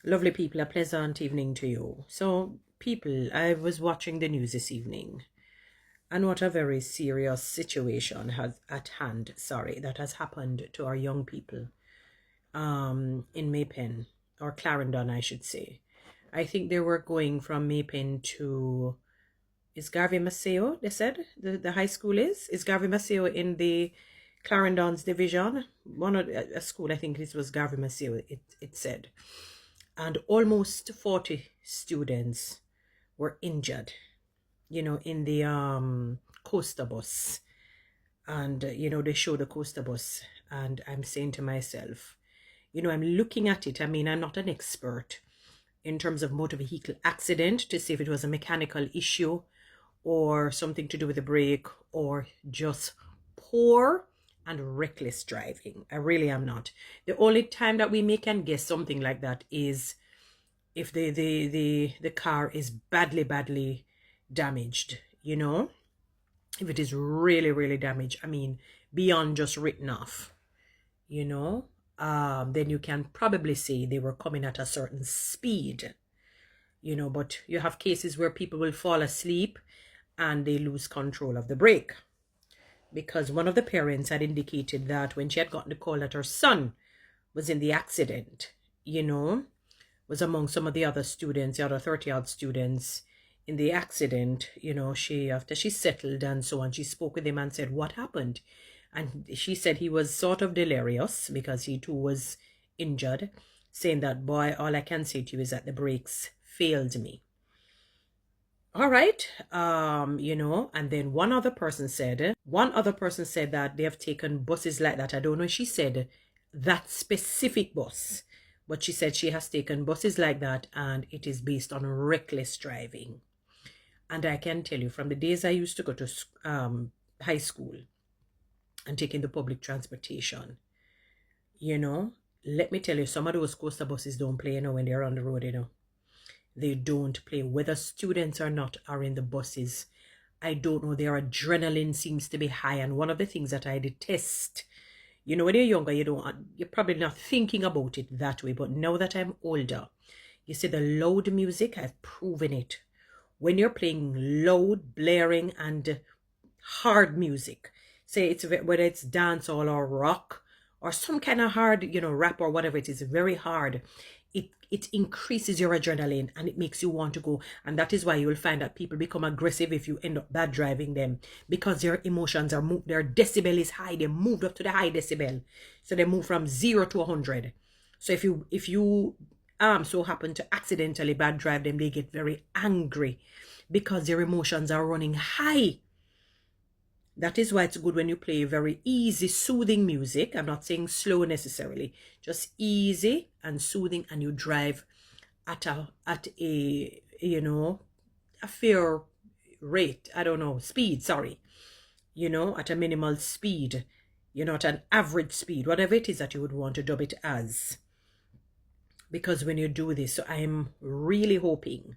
Lovely people, a pleasant evening to you. So, people, I was watching the news this evening, and what a very serious situation has at hand, that has happened to our young people in Maypen, or Clarendon, I should say. I think they were going from Maypen to, is Garvey Maceo, they said, the high school is Garvey Maceo in the Clarendon's division? One of a school, I think this was Garvey Maceo, it said. And almost 40 students were injured, in the coaster bus. And they show the coaster bus, and I'm saying to myself, I'm looking at it. I mean, I'm not an expert in terms of motor vehicle accident to see if it was a mechanical issue or something to do with the brake or just poor and reckless driving. I really am not. The only time that we can guess something like that is if the car is badly damaged, if it is really damaged, I mean, beyond just written off, then you can probably say they were coming at a certain speed, but you have cases where people will fall asleep and they lose control of the brake, because one of the parents had indicated that when she had gotten the call that her son was in the accident, was among some of the other students, the other 30-odd students in the accident, after she settled and so on, she spoke with him and said, what happened? And she said he was sort of delirious because he too was injured, saying that, boy, all I can say to you is that the brakes failed me. All right, and then one other person said that they have taken buses like that. I don't know if she said that specific bus, but she said she has taken buses like that, and it is based on reckless driving. And I can tell you, from the days I used to go to high school and taking the public transportation, let me tell you, some of those coaster buses don't play, when they're on the road, They don't play, whether students or not are in the buses. I don't know, their adrenaline seems to be high. And one of the things that I detest, when you're younger, you're probably not thinking about it that way. But now that I'm older, you see, the loud music, I've proven it. When you're playing loud, blaring, and hard music, say it's whether it's dancehall or rock or some kind of hard, rap or whatever, it is very hard. It increases your adrenaline and it makes you want to go. And that is why you will find that people become aggressive if you end up bad driving them, because their emotions are moved, their decibel is high. They moved up to the high decibel. So they move from 0 to 100. So if you so happen to accidentally bad drive them, they get very angry because their emotions are running high. That is why it's good when you play very easy, soothing music. I'm not saying slow necessarily, just easy and soothing, and you drive at a a fair rate. I don't know, speed, sorry. At a minimal speed, at an average speed, whatever it is that you would want to dub it as. Because when you do this, so I'm really hoping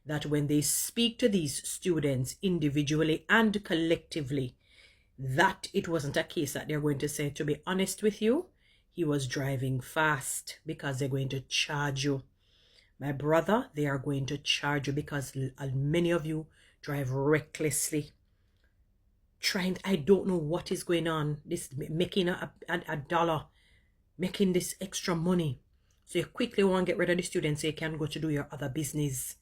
that when they speak to these students individually and collectively, that it wasn't a case that they're going to say, to be honest with you, he was driving fast, because they're going to charge you. My brother, they are going to charge you because many of you drive recklessly. I don't know what is going on. This making a dollar, making this extra money. So you quickly want to get rid of the students so you can go to do your other business.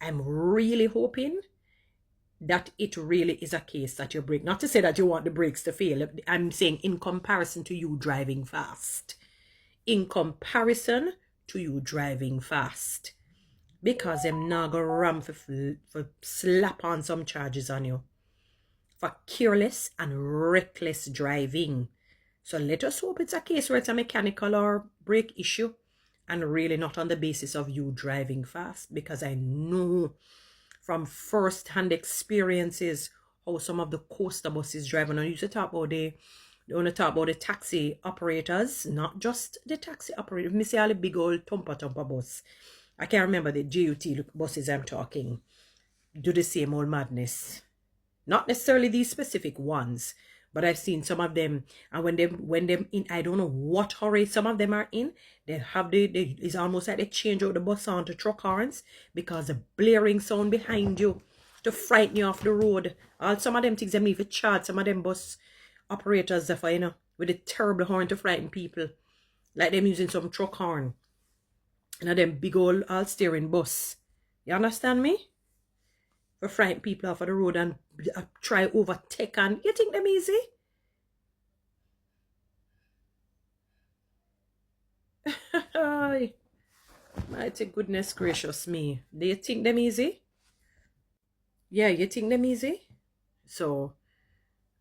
I'm really hoping that it really is a case that you break. Not to say that you want the brakes to fail. I'm saying in comparison to you driving fast. In comparison to you driving fast. Because them now go ram for slap on some charges on you. For careless and reckless driving. So let us hope it's a case where it's a mechanical or brake issue, and really not on the basis of you driving fast. Because I know from first-hand experiences how some of the coaster buses drive. And I used to talk about they want to talk about the taxi operators, not just the taxi operator. Me say all the big old thumper bus. I can't remember the GUT buses I'm talking. Do the same old madness. Not necessarily these specific ones, But I've seen some of them, and when them in, I don't know what hurry some of them are in. They have it's almost like they change out the bus onto truck horns because the blaring sound behind you to frighten you off the road. All some of them things them even charge some of them bus operators that with a terrible horn to frighten people, like them using some truck horn and them big old all steering bus. You understand me? For frighten people off of the road and try overtake, and you think them easy? Mighty goodness gracious me. Do you think them easy? Yeah, you think them easy? So,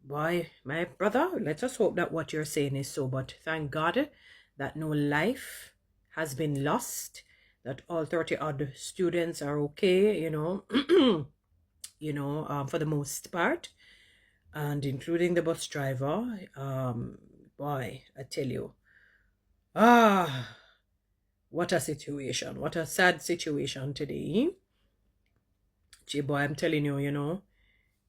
boy, my brother, let us hope that what you're saying is so. But thank God that no life has been lost, that all 30 odd students are okay, for the most part, and including the bus driver. Boy, I tell you, ah, what a situation, what a sad situation today. Gee, boy, I'm telling you,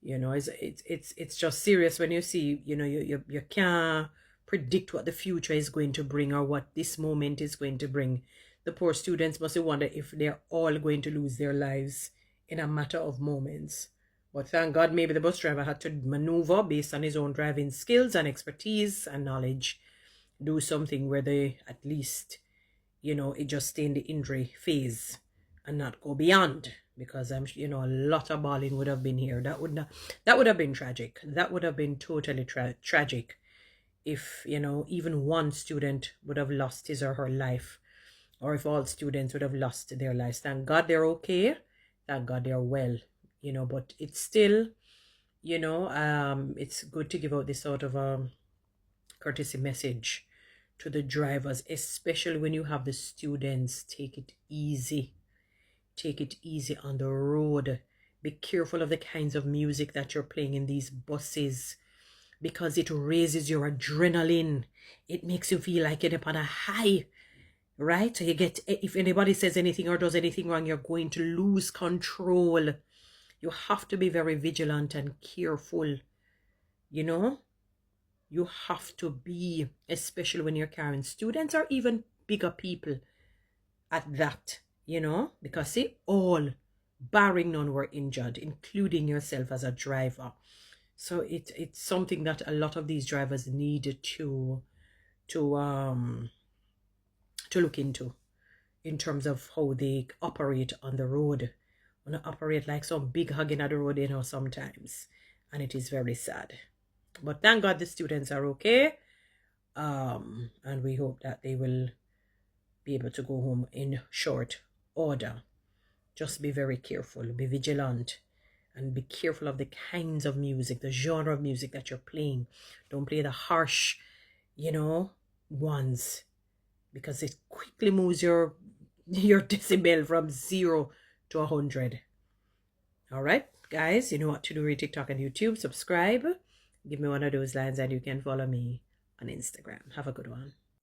it's just serious when you see, you can't predict what the future is going to bring or what this moment is going to bring. The poor students must wonder if they're all going to lose their lives in a matter of moments. But thank God, maybe the bus driver had to maneuver based on his own driving skills and expertise and knowledge, do something where they at least, it just stay in the injury phase and not go beyond. Because I'm, a lot of balling would have been here. That would have been tragic. That would have been totally tragic if, even one student would have lost his or her life, or if all students would have lost their lives. Thank God they're okay. Thank God they're well. But it's still, it's good to give out this sort of courtesy message to the drivers, especially when you have the students. Take it easy. Take it easy on the road. Be careful of the kinds of music that you're playing in these buses, because it raises your adrenaline. It makes you feel like you're up on a high, right? So you get, if anybody says anything or does anything wrong, you're going to lose control. You have to be very vigilant and careful, You have to be, especially when you're carrying students or even bigger people at that, because see, all, barring none, were injured, including yourself as a driver. So it's something that a lot of these drivers need to look into, in terms of how they operate on the road. Want to operate like some big hugging at the road, sometimes, and it is very sad. But thank God the students are okay, and we hope that they will be able to go home in short order. Just be very careful, be vigilant, and be careful of the kinds of music, the genre of music that you're playing. Don't play the harsh, ones, because it quickly moves your decibel from 0 to 100. All right, guys, you know what to do with TikTok and YouTube. Subscribe, give me one of those lines, and you can follow me on Instagram. Have a good one.